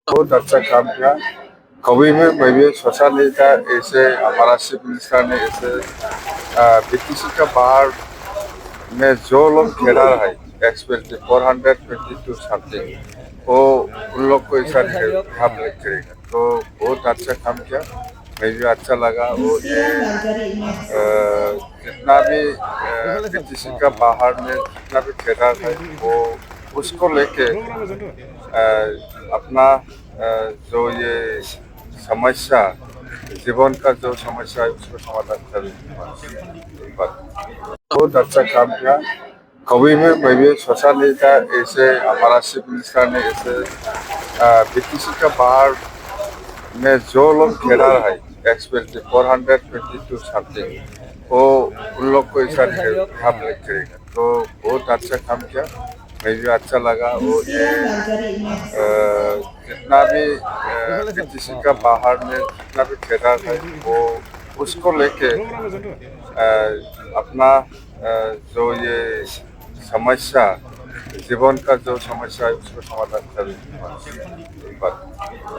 बहुत अच्छा काम किया। कभी में मैं भी सोचा नहीं था ऐसे हमारा चीफ मिनिस्टर ने ऐसे बीटीसी का बाहर में जो लोग खेला है एक्सपेक्टेड 422 समथिंग वो उन लोग को ऐसा हम लोग करेगा तो बहुत अच्छा काम किया। मैं भी अच्छा लगा वो ये जितना भी बीटीसी का बाहर में जितना भी खेला है वो उसको लेके अपना जो ये समस्या जीवन का जो समस्या है उसको समाधान करने पर बहुत अच्छा काम किया। कभी में मैं भी सोचा नहीं था ऐसे हमारा चीफ मिनिस्टर ने ऐसे बीटीसी का बाहर में जो लोग खेला है एक्सपेक्टेड 422 समथिंग वो उन लोग को ऐसा हम लोग करेगा तो बहुत अच्छा काम किया। मैं भी अच्छा लगा वो ये जितना भी बीटीसी का बाहर में जितना भी खेला है वो उसको लेके अपना जो ये समस्या जीवन का जो समस्या है उसको समाधान करने पर